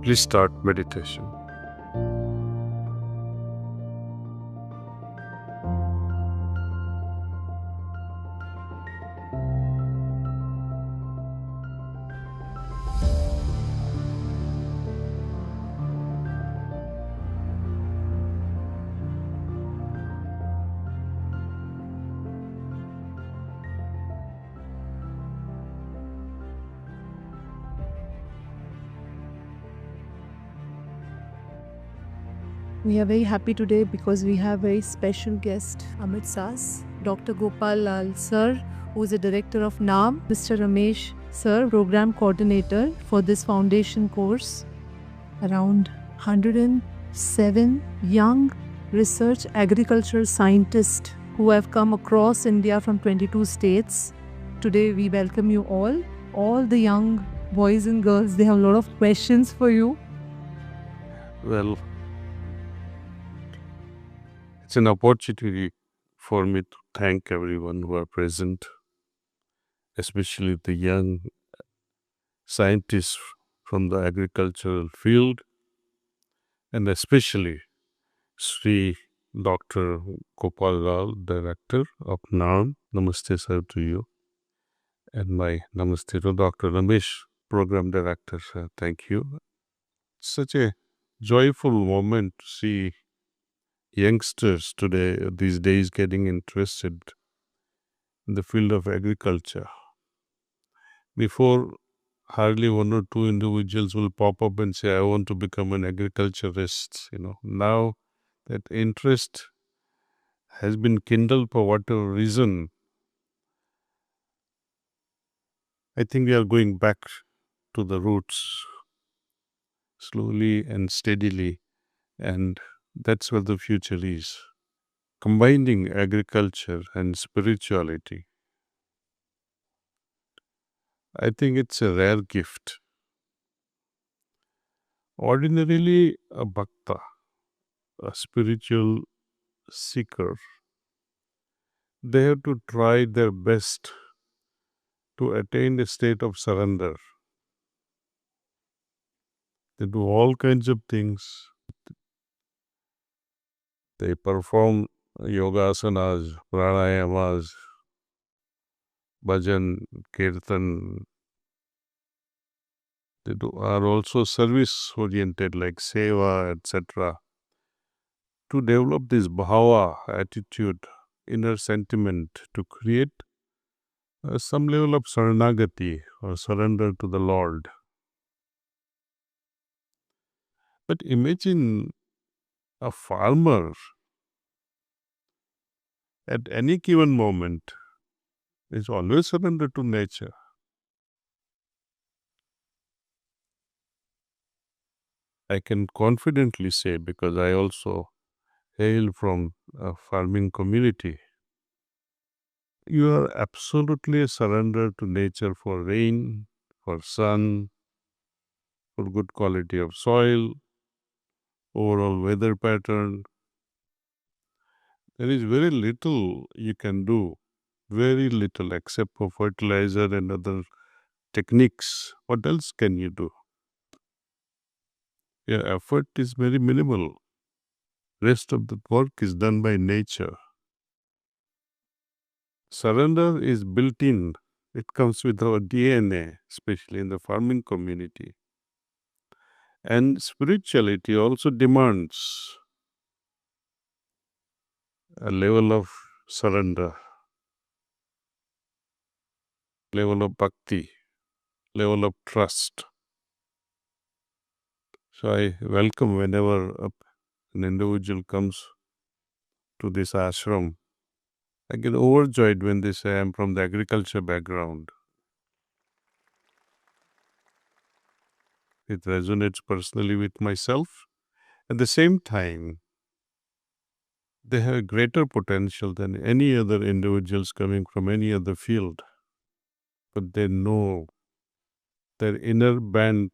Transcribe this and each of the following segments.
Please start meditation. We are very happy today because we have a very special guest, Amit Sas, Dr. Gopal Lal Sir, who is the director of NAM, Mr. Ramesh Sir, program coordinator for this foundation course. Around 107 young research agriculture scientists who have come across India from 22 states. Today we welcome you all the young boys and girls. They have a lot of questions for you. Well, it's an opportunity for me to thank everyone who are present, especially the young scientists from the agricultural field, and especially Sri Dr. Gopal Lal, Director of NAM. Namaste, sir, to you. And my namaste to Dr. Ramesh, Program Director, sir. Thank you. Such a joyful moment to see youngsters today, these days, getting interested in the field of agriculture. Before, hardly one or two individuals will pop up and say, I want to become an agriculturist. Now that interest has been kindled for whatever reason. I think we are going back to the roots slowly and steadily, and that's where the future is. Combining agriculture and spirituality, I think it's a rare gift. Ordinarily, a bhakta, a spiritual seeker, they have to try their best to attain a state of surrender. They do all kinds of things. They perform yogasanas, pranayamas, bhajan, kirtan. They are also service oriented like seva, etc. To develop this bhava attitude, inner sentiment, to create some level of saranagati or surrender to the Lord. But imagine a farmer at any given moment is always surrendered to nature. I can confidently say, because I also hail from a farming community, you are absolutely surrendered to nature for rain, for sun, for good quality of soil, overall weather pattern. There is very little you can do, very little except for fertilizer and other techniques. What else can you do? Your effort is very minimal. Rest of the work is done by nature. Surrender is built in. It comes with our DNA, especially in the farming community. And spirituality also demands a level of surrender, level of bhakti, level of trust. So I welcome whenever an individual comes to this ashram. I get overjoyed when they say I'm from the agriculture background. It resonates personally with myself. At the same time, they have a greater potential than any other individuals coming from any other field. But they know their inner bent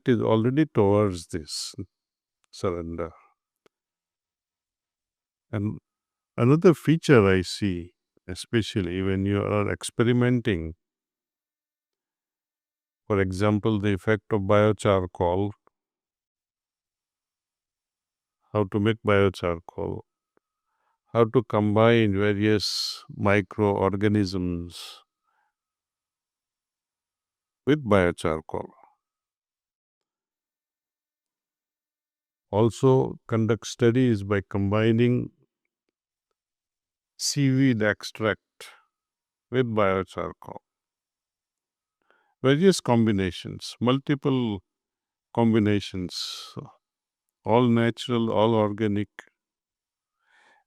is already towards this surrender. And another feature I see, especially when you are experimenting For example, the effect of biochar, how to make biochar, how to combine various microorganisms with biochar. Also conduct studies by combining seaweed extract with biochar. Various combinations, multiple combinations, all natural, all organic,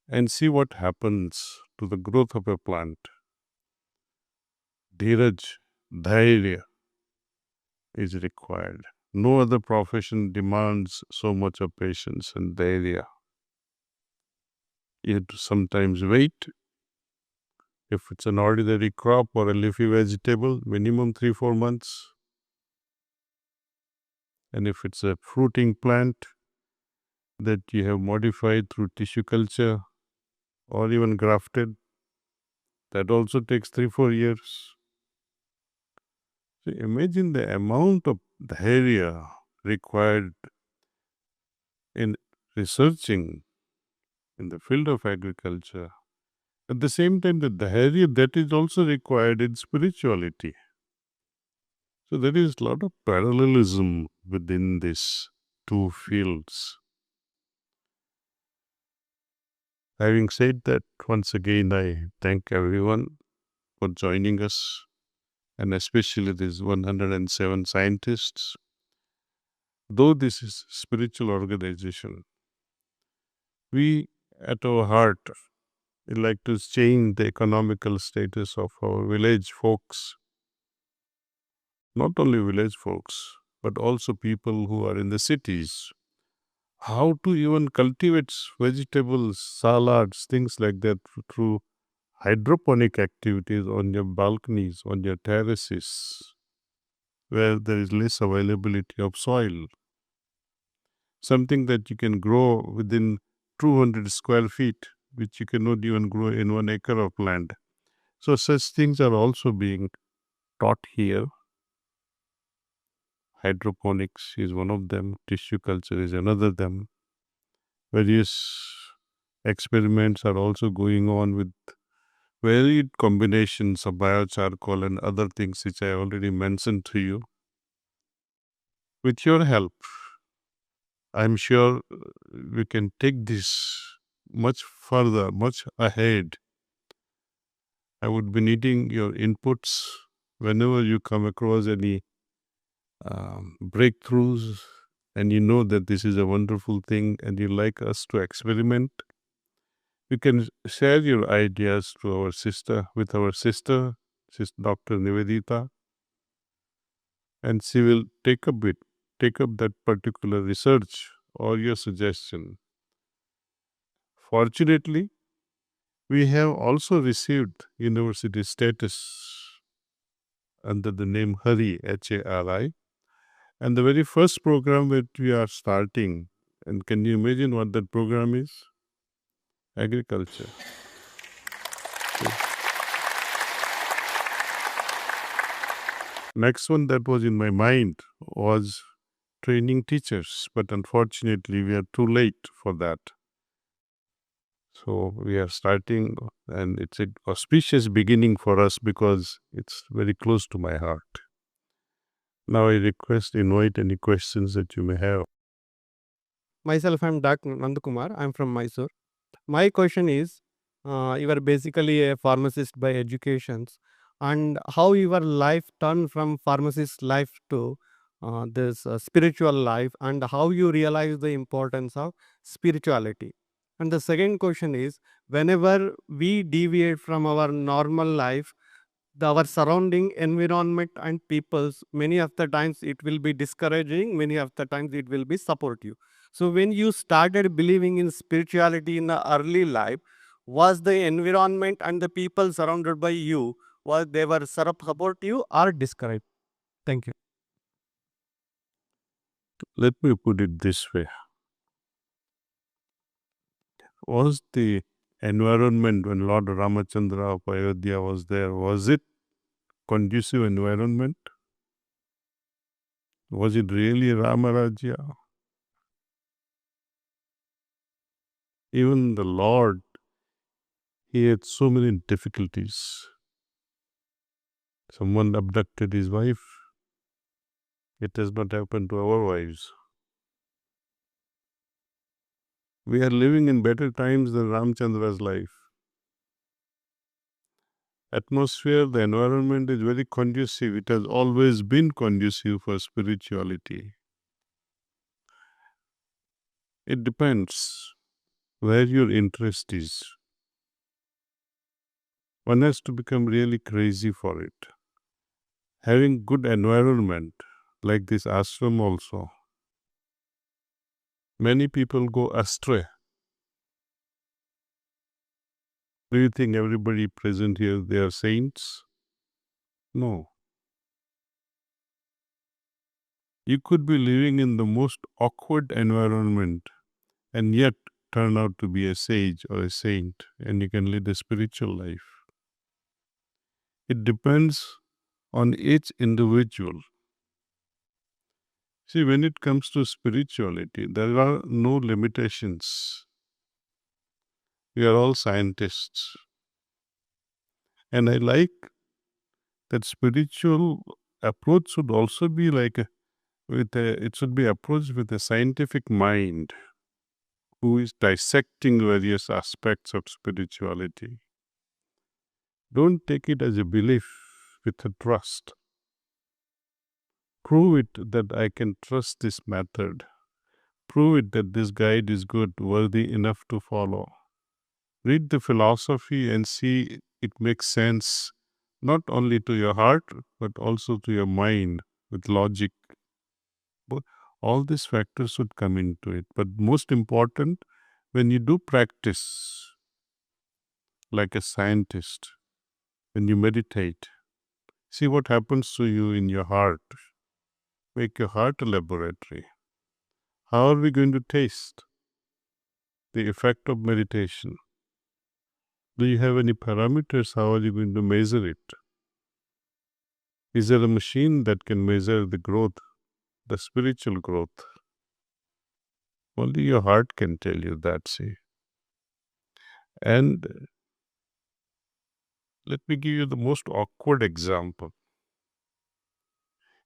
and see what happens to the growth of a plant. Dheeraj, dhairya is required. No other profession demands so much of patience and dhairya. You have to sometimes wait. If it's an ordinary crop or a leafy vegetable, minimum 3-4 months. And if it's a fruiting plant that you have modified through tissue culture or even grafted, that also takes 3-4 years. So imagine the amount of dhairya required in researching in the field of agriculture. At the same time, the dhairya that is also required in spirituality. So there is a lot of parallelism within these two fields. Having said that, once again, I thank everyone for joining us, and especially these 107 scientists. Though this is a spiritual organization, we at our heart we like to change the economical status of our village folks. Not only village folks, but also people who are in the cities. How to even cultivate vegetables, salads, things like that through hydroponic activities on your balconies, on your terraces, where there is less availability of soil. Something that you can grow within 200 square feet, which you cannot even grow in 1 acre of land. So such things are also being taught here. Hydroponics is one of them. Tissue culture is another them. Various experiments are also going on with varied combinations of biocharcoal and other things which I already mentioned to you. With your help, I'm sure we can take this much further, much ahead. I would be needing your inputs whenever you come across any breakthroughs and you know that this is a wonderful thing and you like us to experiment. You can share your ideas to our sister, with our sister, Dr. Nivedita, and she will take up that particular research or your suggestion. Fortunately, we have also received university status under the name HARI, H-A-R-I, and the very first program that we are starting, and can you imagine what that program is? Agriculture. Next one that was in my mind was training teachers, but unfortunately we are too late for that. So we are starting, and it's an auspicious beginning for us because it's very close to my heart. Now I invite any questions that you may have. Myself, I'm Dr. Nandakumar. I'm from Mysore. My question is, you are basically a pharmacist by educations, and how your life turned from pharmacist life to this spiritual life, and how you realize the importance of spirituality. And the second question is, whenever we deviate from our normal life, our surrounding environment and peoples, many of the times it will be discouraging, many of the times it will be supportive. So when you started believing in spirituality in the early life, was the environment and the people surrounded by you, was they were supportive or discouraged? Thank you. Let me put it this way. Was the environment when Lord Ramachandra of Ayodhya was there, was it conducive environment? Was it really Ramarajya? Even the Lord, he had so many difficulties. Someone abducted his wife. It has not happened to our wives. We are living in better times than Ramchandra's life. Atmosphere, the environment is very conducive. It has always been conducive for spirituality. It depends where your interest is. One has to become really crazy for it. Having good environment, like this ashram also, many people go astray. Do you think everybody present here, they are saints? No. You could be living in the most awkward environment and yet turn out to be a sage or a saint, and you can lead a spiritual life. It depends on each individual. See, when it comes to spirituality, there are no limitations. We are all scientists. And I like that spiritual approach should also be it should be approached with a scientific mind who is dissecting various aspects of spirituality. Don't take it as a belief with a trust. Prove it that I can trust this method. Prove it that this guide is good, worthy enough to follow. Read the philosophy and see it makes sense not only to your heart, but also to your mind with logic. But all these factors should come into it. But most important, when you do practice like a scientist, when you meditate, see what happens to you in your heart. Make your heart a laboratory. How are we going to taste the effect of meditation? Do you have any parameters? How are you going to measure it? Is there a machine that can measure the growth, the spiritual growth? Only your heart can tell you that, see. And let me give you the most awkward example.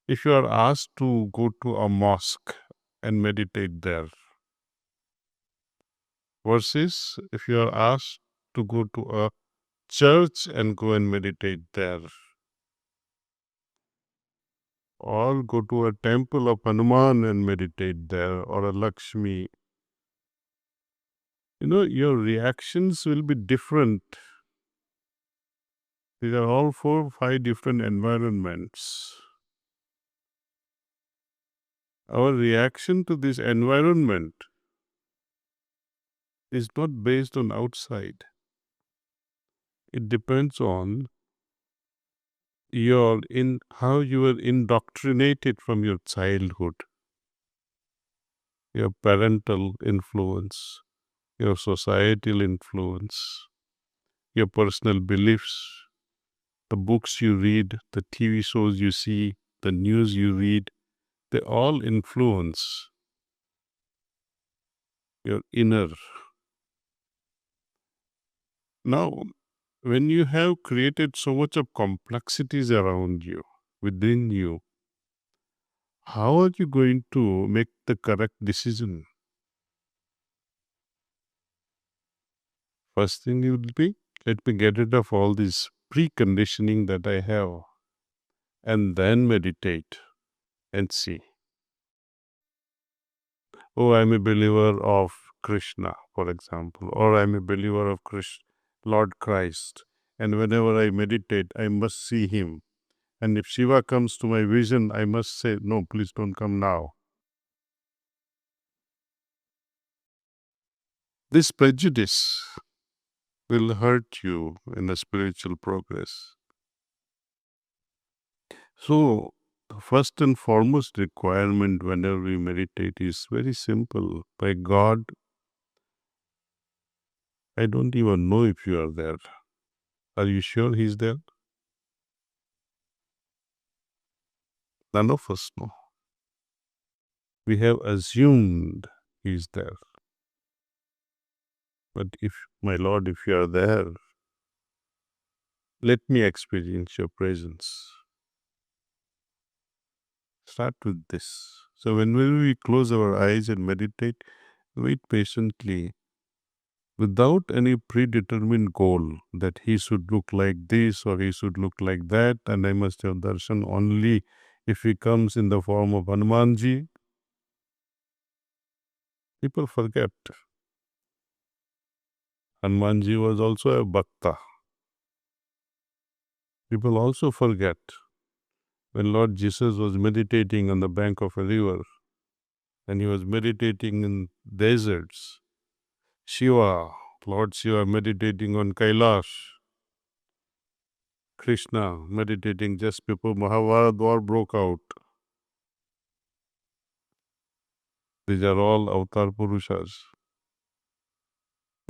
If you are asked to go to a mosque and meditate there, versus if you are asked to go to a church and go and meditate there, or go to a temple of Hanuman and meditate there, or a Lakshmi, your reactions will be different. These are all 4 or 5 different environments. Our reaction to this environment is not based on outside. It depends on how you were indoctrinated from your childhood, your parental influence, your societal influence, your personal beliefs, the books you read, the TV shows you see, the news you read, they all influence your inner. Now, when you have created so much of complexities around you, within you, how are you going to make the correct decision? First thing will be, let me get rid of all this preconditioning that I have, and then meditate and see. Oh, I'm a believer of Krishna, for example, or I'm a believer of Lord Christ, and whenever I meditate, I must see him. And if Shiva comes to my vision, I must say, no, please don't come now. This prejudice will hurt you in the spiritual progress. So, the first and foremost requirement whenever we meditate is very simple. By God, I don't even know if you are there. Are you sure he's there? None of us know. We have assumed he is there. But if, my Lord, if you are there, let me experience your presence. Start with this. So whenever we close our eyes and meditate, wait patiently without any predetermined goal that he should look like this or he should look like that, and I must have darshan only if he comes in the form of Hanumanji. People forget. Hanumanji was also a bhakta. People also forget when Lord Jesus was meditating on the bank of a river and he was meditating in deserts. Shiva, Lord Shiva meditating on Kailash. Krishna meditating just before Mahabharata war broke out. These are all avatar Purushas.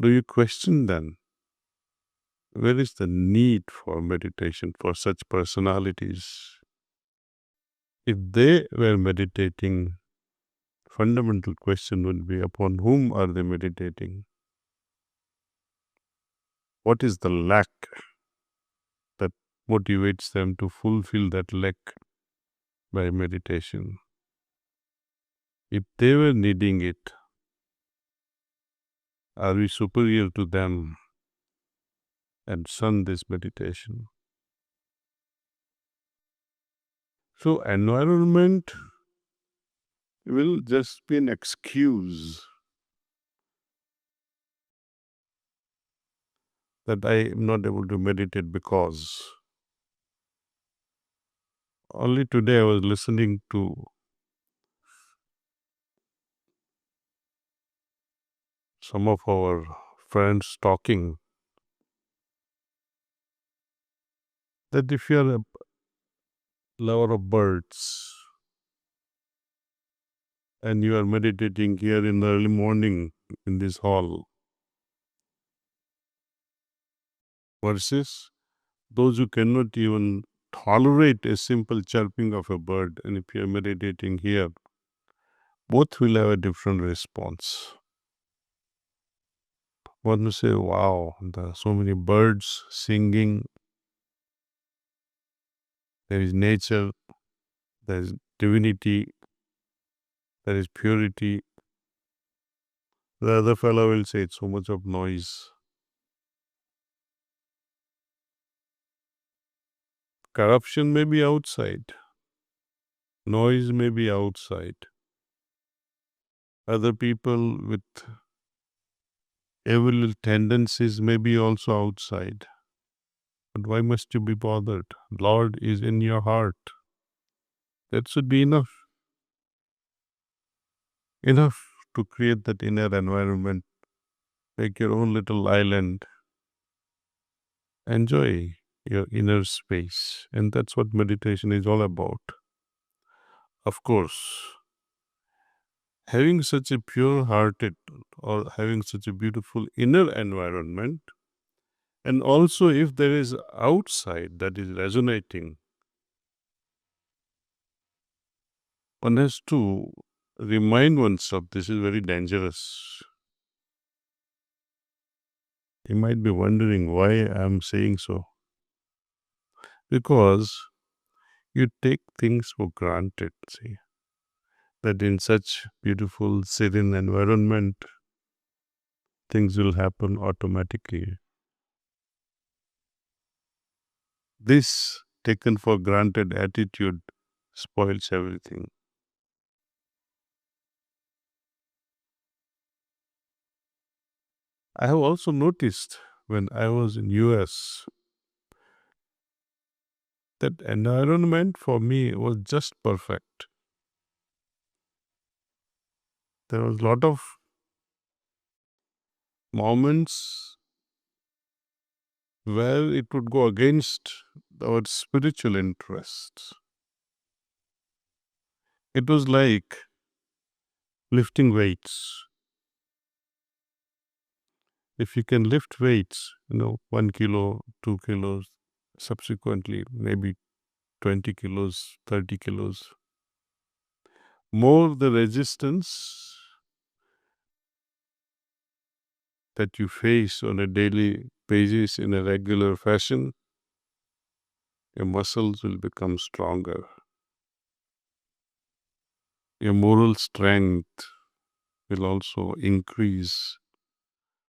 Do you question then? Where is the need for meditation for such personalities? If they were meditating, fundamental question would be upon whom are they meditating? What is the lack that motivates them to fulfill that lack by meditation? If they were needing it, are we superior to them and shun this meditation? So environment will just be an excuse that I am not able to meditate because. Only today I was listening to some of our friends talking that if you are a lover of birds and you are meditating here in the early morning in this hall versus those who cannot even tolerate a simple chirping of a bird, and if you are meditating here, both will have a different response. One will say, wow, there are so many birds singing, there is nature, there is divinity, there is purity. The other fellow will say, it's so much of noise. Corruption may be outside, noise may be outside. Other people with evil tendencies may be also outside. But why must you be bothered? Lord is in your heart. That should be enough. Enough to create that inner environment. Make your own little island. Enjoy your inner space. And that's what meditation is all about. Of course, having such a pure-hearted or having such a beautiful inner environment, and also if there is outside that is resonating, one has to remind oneself this is very dangerous. You might be wondering why I am saying so. Because you take things for granted, see, that in such beautiful, serene environment, things will happen automatically. This taken for granted attitude spoils everything. I have also noticed when I was in US that environment for me was just perfect. There was a lot of moments where it would go against our spiritual interests. It was like lifting weights. If you can lift weights, 1 kilo, 2 kilos, subsequently maybe 20 kilos, 30 kilos, more the resistance that you face on a daily basis in a regular fashion, your muscles will become stronger. Your moral strength will also increase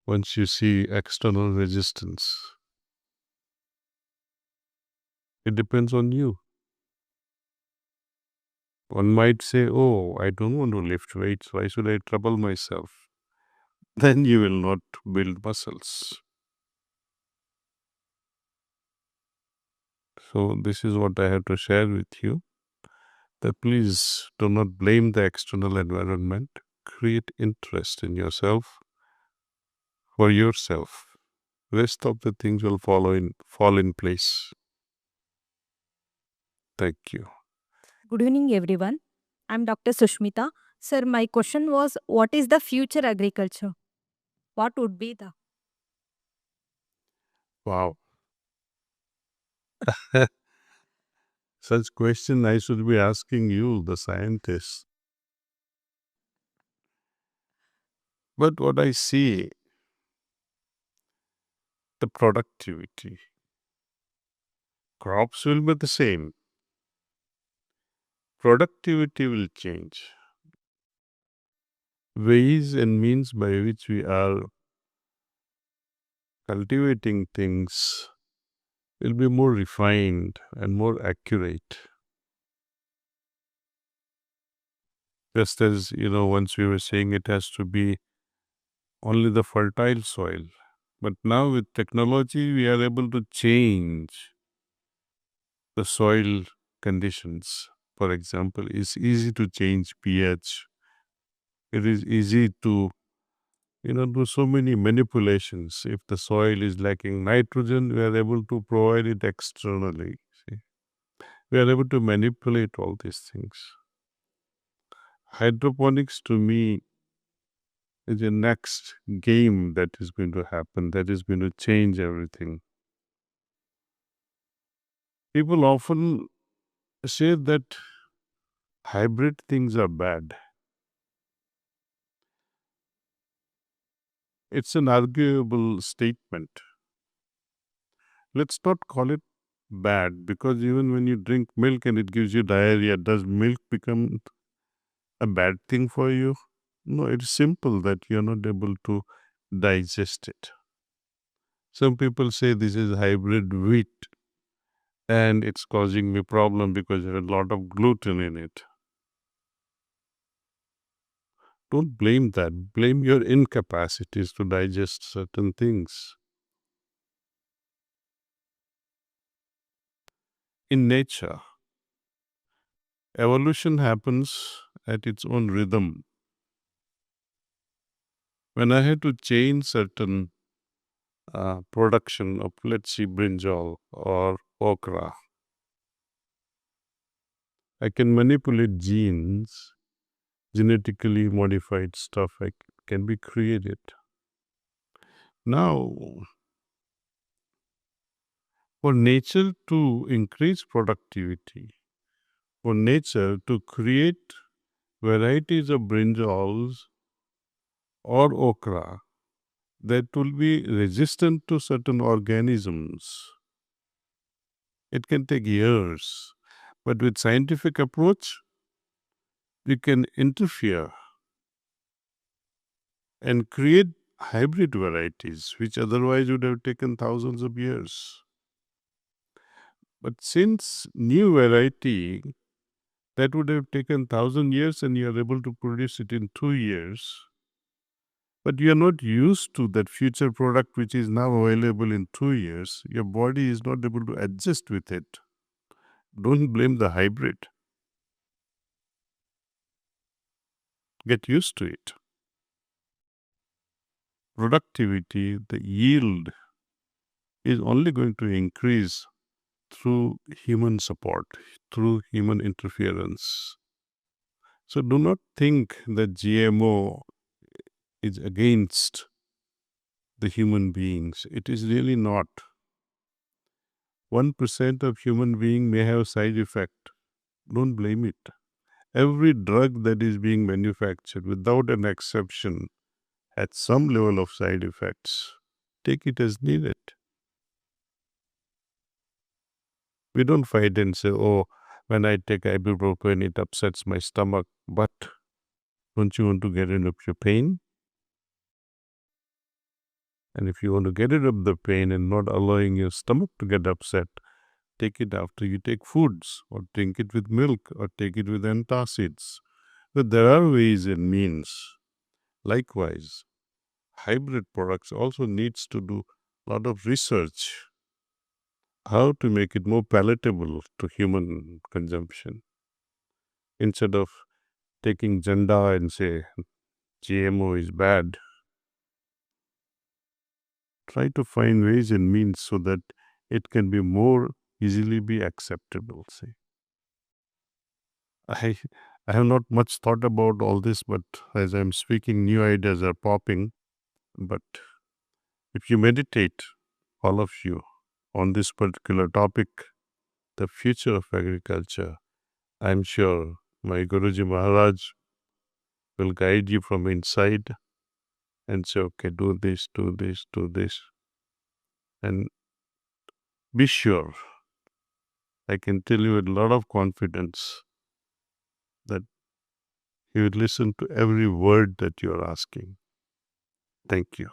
once you see external resistance. It depends on you. One might say, oh, I don't want to lift weights. Why should I trouble myself? Then you will not build muscles. So this is what I have to share with you. That please do not blame the external environment. Create interest in yourself for yourself. Rest of the things will fall in place. Thank you. Good evening, everyone. I'm Dr. Sushmita. Sir, my question was what is the future agriculture? What would be the? Wow. Such question I should be asking you, the scientist. But what I see, the productivity. Crops will be the same. Productivity will change. Ways and means by which we are cultivating things will be more refined and more accurate. Just as, once we were saying it has to be only the fertile soil. But now with technology, we are able to change the soil conditions. For example, it's easy to change pH. It is easy to, do so many manipulations. If the soil is lacking nitrogen, we are able to provide it externally. See? We are able to manipulate all these things. Hydroponics to me is the next game that is going to happen, that is going to change everything. People often say that hybrid things are bad. It's an arguable statement. Let's not call it bad, because even when you drink milk and it gives you diarrhea, does milk become a bad thing for you? No, it's simple that you're not able to digest it. Some people say this is hybrid wheat and it's causing me problem because there's a lot of gluten in it. Don't blame that. Blame your incapacities to digest certain things. In nature, evolution happens at its own rhythm. When I had to change certain production of, let's see, brinjal or okra, I can manipulate genes, genetically modified stuff can be created. Now, for nature to increase productivity, for nature to create varieties of brinjals or okra that will be resistant to certain organisms, it can take years. But with scientific approach, we can interfere and create hybrid varieties, which otherwise would have taken thousands of years. But since new variety that would have taken 1,000 years and you are able to produce it in 2 years, but you are not used to that future product which is now available in 2 years, your body is not able to adjust with it. Don't blame the hybrid. Get used to it. Productivity, the yield is only going to increase through human support, through human interference. So do not think that GMO is against the human beings. It is really not. 1% of human being may have side effect. Don't blame it. Every drug that is being manufactured, without an exception, has some level of side effects. Take it as needed. We don't fight and say, oh, when I take ibuprofen, it upsets my stomach. But don't you want to get rid of your pain? And if you want to get rid of the pain and not allowing your stomach to get upset, take it after you take foods, or drink it with milk, or take it with antacids. But there are ways and means. Likewise, hybrid products also needs to do a lot of research how to make it more palatable to human consumption. Instead of taking agenda and say GMO is bad, try to find ways and means so that it can be more easily be acceptable. Say, I have not much thought about all this, but as I'm speaking, new ideas are popping. But if you meditate, all of you, on this particular topic, the future of agriculture, I'm sure my Guruji Maharaj will guide you from inside and say, okay, do this, do this, do this. And be sure, I can tell you with a lot of confidence that he will listen to every word that you are asking. Thank you.